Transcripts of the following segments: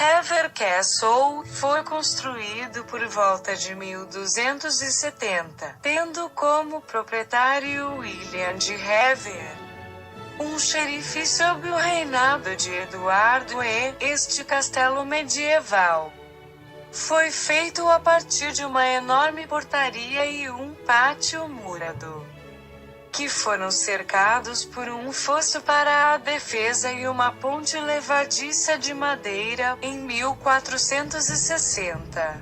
Hever Castle foi construído por volta de 1270, tendo como proprietário William de Hever, um xerife sob o reinado de Eduardo E. Este castelo medieval foi feito a partir de uma enorme portaria e um pátio murado, que foram cercados por um fosso para a defesa e uma ponte levadiça de madeira, em 1460.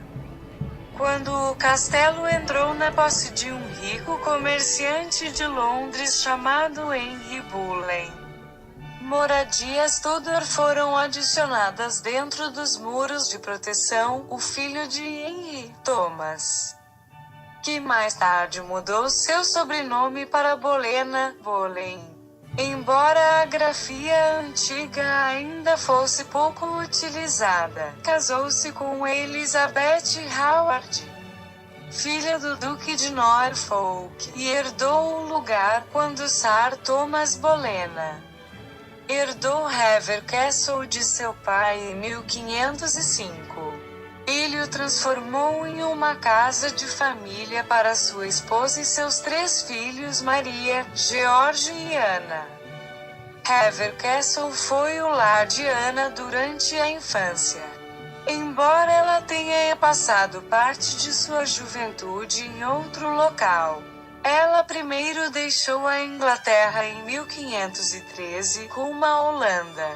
Quando o castelo entrou na posse de um rico comerciante de Londres chamado Henry Bullen, moradias Tudor foram adicionadas dentro dos muros de proteção. O filho de Henry, Thomas, que mais tarde mudou seu sobrenome para Bolena, Boleyn. Embora a grafia antiga ainda fosse pouco utilizada, casou-se com Elizabeth Howard, filha do Duque de Norfolk, e herdou o lugar quando Sir Thomas Bolena herdou Hever Castle de seu pai em 1505. Ele o transformou em uma casa de família para sua esposa e seus 3 filhos Maria, George e Ana. Hever Castle foi o lar de Ana durante a infância. Embora ela tenha passado parte de sua juventude em outro local, ela primeiro deixou a Inglaterra em 1513 rumo à Holanda,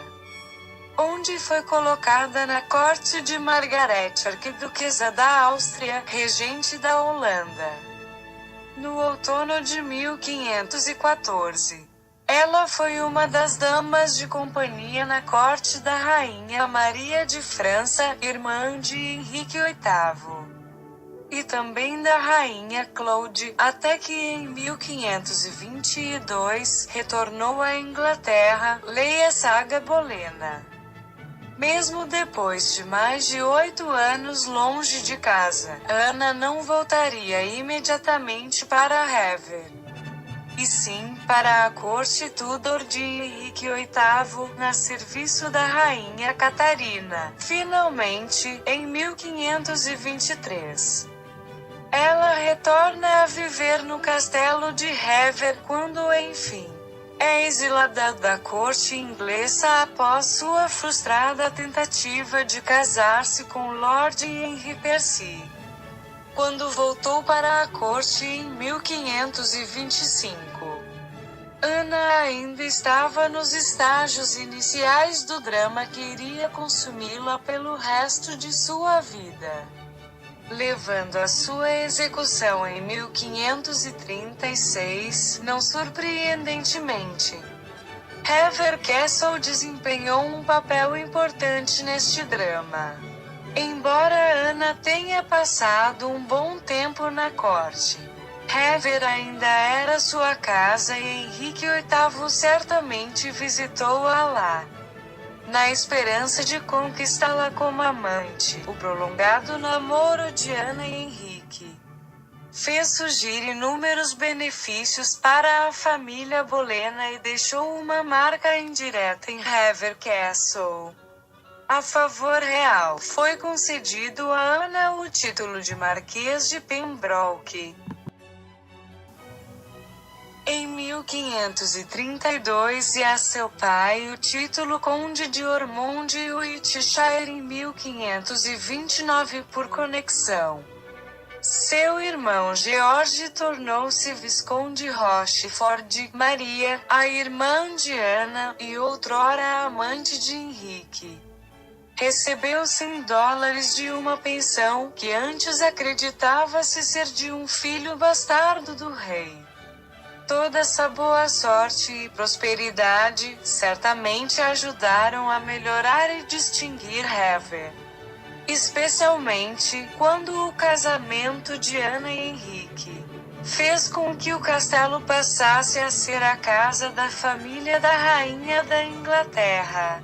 onde foi colocada na corte de Margaret, arquiduquesa da Áustria, regente da Holanda. No outono de 1514, ela foi uma das damas de companhia na corte da rainha Maria de França, irmã de Henrique VIII, e também da rainha Claude, até que em 1522 retornou à Inglaterra. Leia Saga Bolena. Mesmo depois de mais de 8 anos longe de casa, Ana não voltaria imediatamente para Hever, e sim para a corte Tudor de Henrique VIII, a serviço da rainha Catarina. Finalmente, em 1523, ela retorna a viver no castelo de Hever quando enfim é exilada da corte inglesa após sua frustrada tentativa de casar-se com Lord Henry Percy. Quando voltou para a corte em 1525, Ana ainda estava nos estágios iniciais do drama que iria consumi-la pelo resto de sua vida, levando a sua execução em 1536. Não surpreendentemente, Hever Castle desempenhou um papel importante neste drama. Embora Ana tenha passado um bom tempo na corte, Hever ainda era sua casa e Henrique VIII certamente visitou-a lá, na esperança de conquistá-la como amante. O prolongado namoro de Ana e Henrique fez surgir inúmeros benefícios para a família Bolena e deixou uma marca indireta em Hever Castle. A favor real, foi concedido a Ana o título de Marquês de Pembroke em 1532 e a seu pai o título Conde de Ormond e Wiltshire em 1529 por conexão. Seu irmão George tornou-se Visconde Rochefort. Maria, a irmã de Ana, e outrora amante de Henrique, recebeu $100 de uma pensão, que antes acreditava-se ser de um filho bastardo do rei. Toda essa boa sorte e prosperidade certamente ajudaram a melhorar e distinguir Hever, especialmente quando o casamento de Ana e Henrique fez com que o castelo passasse a ser a casa da família da rainha da Inglaterra.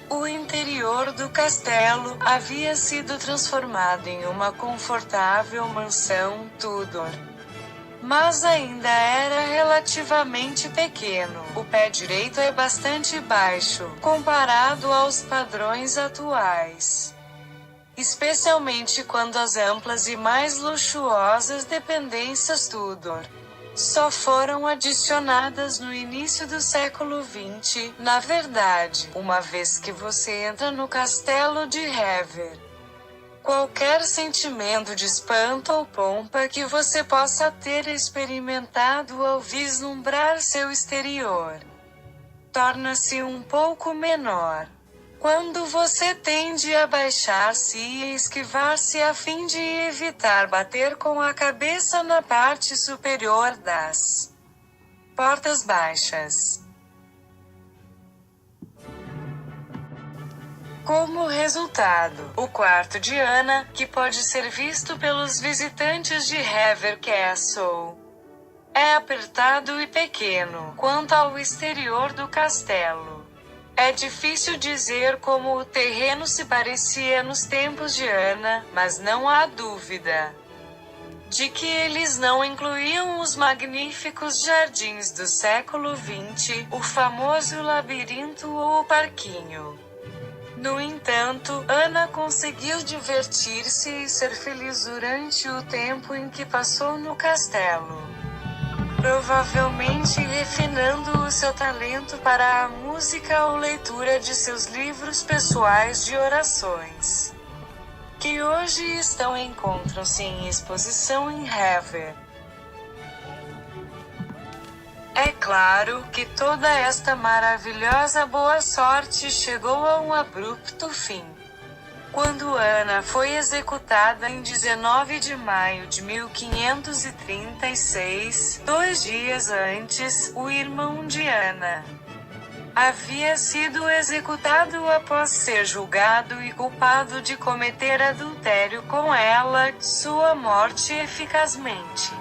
O interior do castelo havia sido transformado em uma confortável mansão Tudor, mas ainda era relativamente pequeno. O pé direito é bastante baixo, comparado aos padrões atuais, especialmente quando as amplas e mais luxuosas dependências Tudor só foram adicionadas no início do século XX. Na verdade, uma vez que você entra no castelo de Hever, qualquer sentimento de espanto ou pompa que você possa ter experimentado ao vislumbrar seu exterior torna-se um pouco menor quando você tende a baixar-se e esquivar-se a fim de evitar bater com a cabeça na parte superior das portas baixas. Como resultado, o quarto de Anna, que pode ser visto pelos visitantes de Hever Castle, é apertado e pequeno. Quanto ao exterior do castelo, é difícil dizer como o terreno se parecia nos tempos de Anna, mas não há dúvida de que eles não incluíam os magníficos jardins do século XX, o famoso labirinto ou o parquinho. No entanto, Anna conseguiu divertir-se e ser feliz durante o tempo em que passou no castelo, provavelmente refinando o seu talento para a música ou leitura de seus livros pessoais de orações, que hoje encontram-se em exposição em Hever. É claro que toda esta maravilhosa boa sorte chegou a um abrupto fim quando Anna foi executada em 19 de maio de 1536, 2 dias antes. O irmão de Anna havia sido executado após ser julgado e culpado de cometer adultério com ela. Sua morte eficazmente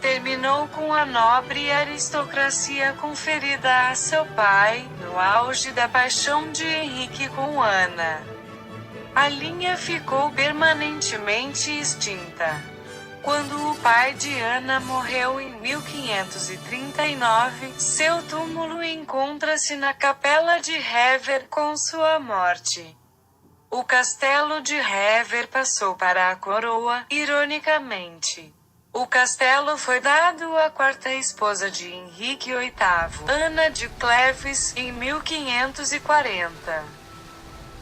terminou com a nobre aristocracia conferida a seu pai, no auge da paixão de Henrique com Ana. A linha ficou permanentemente extinta quando o pai de Ana morreu em 1539. Seu túmulo encontra-se na capela de Hever. Com sua morte, o castelo de Hever passou para a coroa. Ironicamente, o castelo foi dado à quarta esposa de Henrique VIII, Ana de Cleves, em 1540.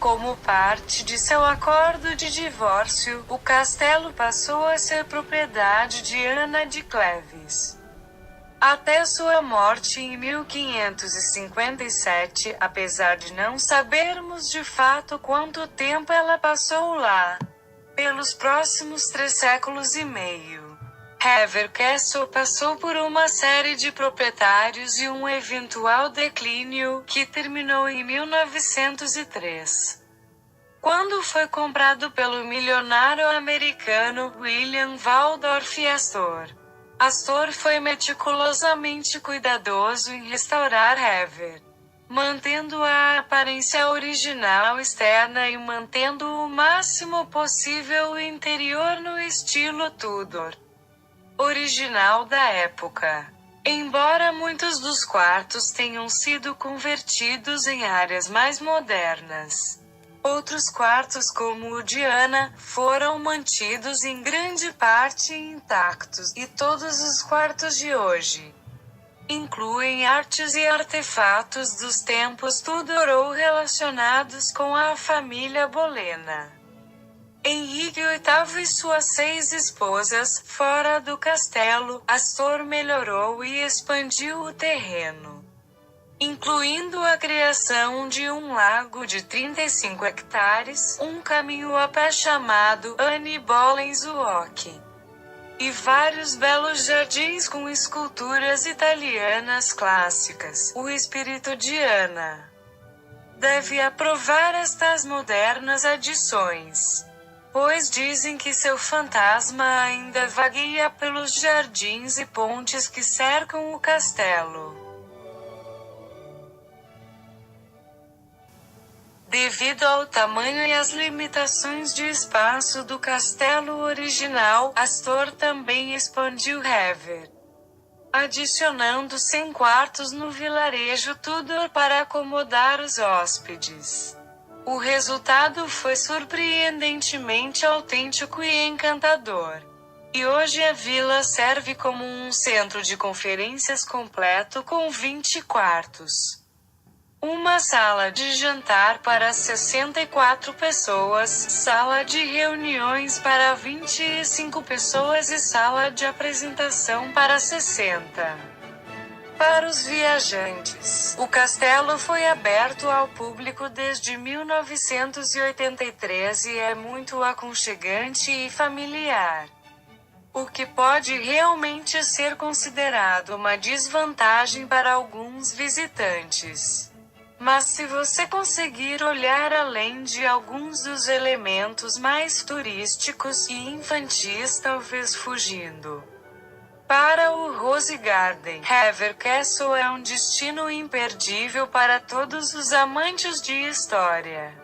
Como parte de seu acordo de divórcio, o castelo passou a ser propriedade de Ana de Cleves até sua morte em 1557, apesar de não sabermos de fato quanto tempo ela passou lá. Pelos próximos 3 séculos e meio, Hever Castle passou por uma série de proprietários e um eventual declínio, que terminou em 1903. Quando foi comprado pelo milionário americano William Waldorf Astor. Astor foi meticulosamente cuidadoso em restaurar Hever, mantendo a aparência original externa e mantendo o máximo possível o interior no estilo Tudor original da época. Embora muitos dos quartos tenham sido convertidos em áreas mais modernas, outros quartos, como o de Ana, foram mantidos em grande parte intactos, e todos os quartos de hoje incluem artes e artefatos dos tempos Tudor ou relacionados com a família Bolena. Henrique VIII e suas 6 esposas, fora do castelo, Astor melhorou e expandiu o terreno, incluindo a criação de um lago de 35 hectares, um caminho a pé chamado Annie Boleyn's Walk, e vários belos jardins com esculturas italianas clássicas. O espírito de Ana deve aprovar estas modernas adições, pois dizem que seu fantasma ainda vagueia pelos jardins e pontes que cercam o castelo. Devido ao tamanho e às limitações de espaço do castelo original, Astor também expandiu Hever, adicionando 100 quartos no vilarejo Tudor para acomodar os hóspedes. O resultado foi surpreendentemente autêntico e encantador. E hoje a vila serve como um centro de conferências completo com 20 quartos. Uma sala de jantar para 64 pessoas, sala de reuniões para 25 pessoas e sala de apresentação para 60. Para os viajantes, o castelo foi aberto ao público desde 1983 e é muito aconchegante e familiar, o que pode realmente ser considerado uma desvantagem para alguns visitantes. Mas se você conseguir olhar além de alguns dos elementos mais turísticos e infantis, talvez fugindo para o Rose Garden, Hever Castle é um destino imperdível para todos os amantes de história.